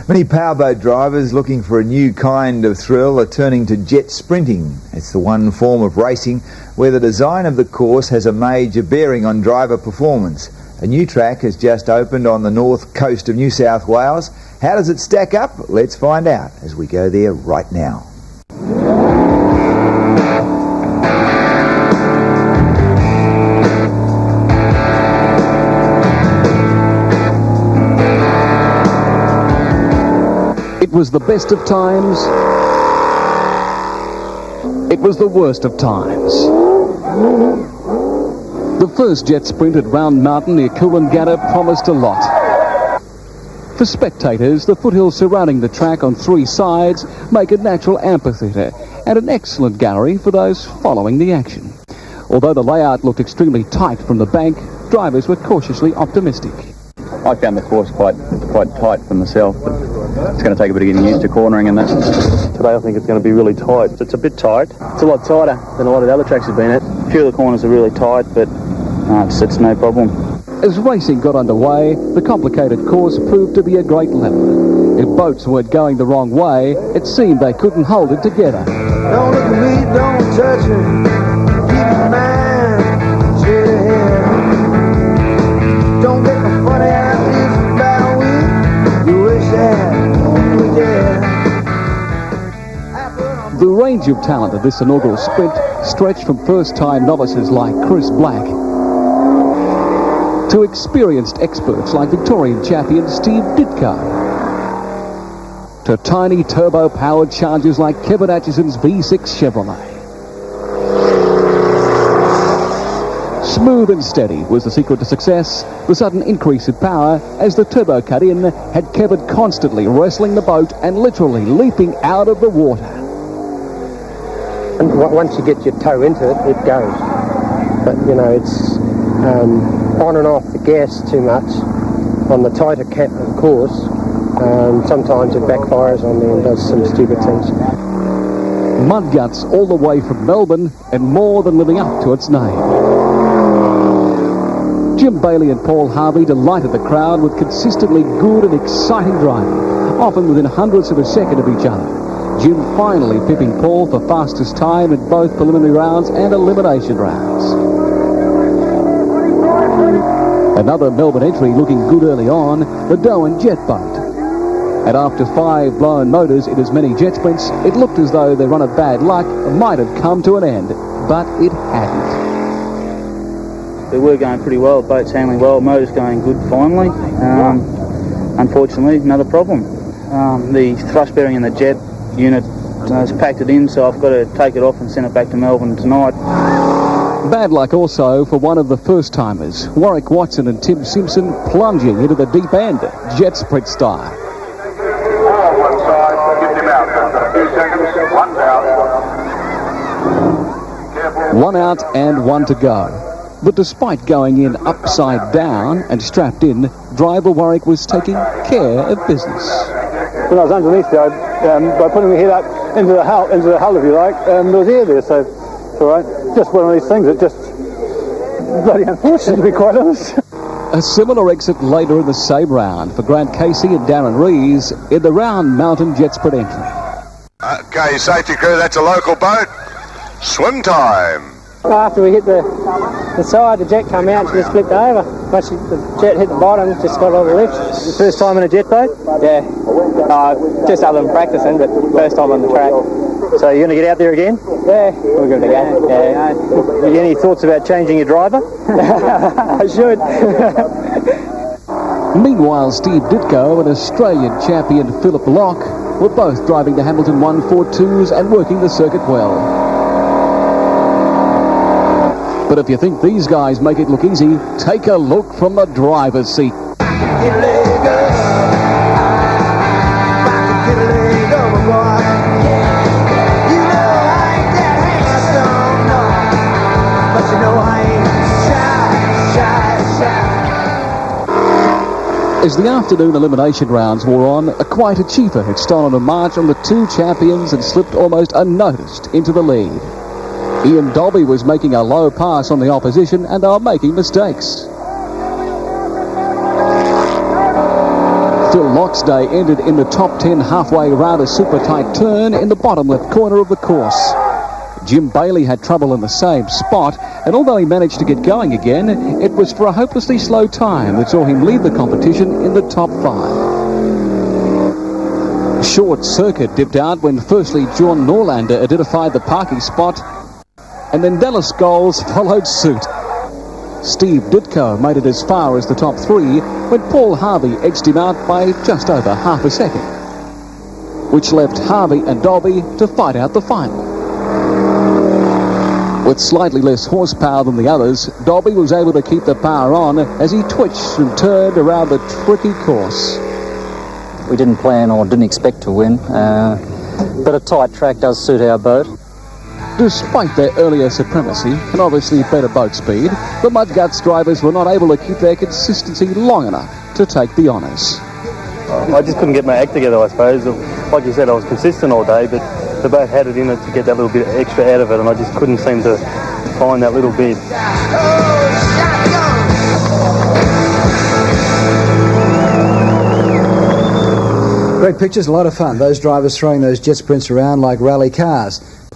Many powerboat drivers looking for a new kind of thrill are turning to jet sprinting. It's the one form of racing where the design of the course has a major bearing on driver performance. A new track has just opened on the north coast of New South Wales. How does it stack up? Let's find out as we go there right now. It was the best of times. It was the worst of times. The first jet sprint at Round Mountain near Coolangatta promised a lot. For spectators, the foothills surrounding the track on three sides make a natural amphitheatre and an excellent gallery for those following the action. Although the layout looked extremely tight from the bank, drivers were cautiously optimistic. I found the course quite tight for myself, but it's going to take a bit of getting used to cornering and that. Today I think it's going to be really tight. It's a bit tight. It's a lot tighter than a lot of the other tracks have been at. A few of the corners are really tight, but it's no problem. As racing got underway, the complicated course proved to be a great leveller. If boats weren't going the wrong way, it seemed they couldn't hold it together. Don't look at me, don't touch it. Keep your mind straight ahead. Don't get the funny ideas about it. You wish that we did. The range of talent of this inaugural sprint stretched from first-time novices like Chris Black to experienced experts like Victorian champion Steve Ditko, to tiny turbo-powered chargers like Kevin Atchison's V6 Chevrolet. Smooth and steady was the secret to success. The sudden increase in power as the turbo cut in had Kevin constantly wrestling the boat and literally leaping out of the water. And once you get your toe into it, it goes. But, you know, it's on and off the gas too much on the tighter course. Sometimes it backfires on me and does some stupid things. Mud guts all the way from Melbourne and more than living up to its name. Jim Bailey and Paul Harvey delighted the crowd with consistently good and exciting driving, often within hundredths of a second of each other. Jim finally pipping Paul for fastest time in both preliminary rounds and elimination rounds. Another Melbourne entry looking good early on, the Doan jet boat. And after 5 blown motors in as many jet sprints, it looked as though their run of bad luck might have come to an end, but it hadn't. We were going pretty well, boats handling well, motors going good finally. Unfortunately, another problem. The thrust bearing in the jet unit has packed it in, so I've got to take it off and send it back to Melbourne tonight. Bad luck also for one of the first-timers, Warwick Watson and Tim Simpson plunging into the deep end, jet sprint style. One side, get him out. A few seconds, one out. Careful. 1 out and 1 to go. But despite going in upside down and strapped in, driver Warwick was taking care of business. When I was underneath there, by putting my head up into the hull if you like, there was air there, so it's all right. Just one of these things that just bloody unfortunate, to be quite honest. A similar exit later in the same round for Grant Casey and Darren Rees in the Round Mountain jet sprint entry. Okay, safety crew, that's a local boat. Swim time. After we hit the side, the jet came out, she just flipped over. Once the jet hit the bottom, just got all the lift. The first time in a jet boat? Yeah. Just other than practicing, but first time on the track. So you're going to get out there again? Yeah, we're going to go. Yeah. Any thoughts about changing your driver? I should. Meanwhile, Steve Ditko and Australian champion Philip Locke were both driving the Hamilton 142s and working the circuit well. But if you think these guys make it look easy, take a look from the driver's seat. As the afternoon elimination rounds wore on, quite a cheaper had stolen a march on the two champions and slipped almost unnoticed into the lead. Ian Dolby was making a low pass on the opposition and they were making mistakes. Phil Loxday ended in the top 10 halfway around a super tight turn in the bottom left corner of the course. Jim Bailey had trouble in the same spot, and although he managed to get going again, it was for a hopelessly slow time that saw him lead the competition in the top 5. Short Circuit dipped out when firstly John Norlander identified the parking spot, and then Dallas Scholes followed suit. Steve Ditko made it as far as the top 3 when Paul Harvey edged him out by just over half a second, which left Harvey and Dobby to fight out the final. With slightly less horsepower than the others, Dobby was able to keep the power on as he twitched and turned around the tricky course. We didn't plan or didn't expect to win, but a tight track does suit our boat. Despite their earlier supremacy and obviously better boat speed, the Mudguts drivers were not able to keep their consistency long enough to take the honours. I just couldn't get my act together, I suppose. Like you said, I was consistent all day, but the boat had it in it to get that little bit extra out of it, and I just couldn't seem to find that little bit. Great pictures, a lot of fun. Those drivers throwing those jet sprints around like rally cars.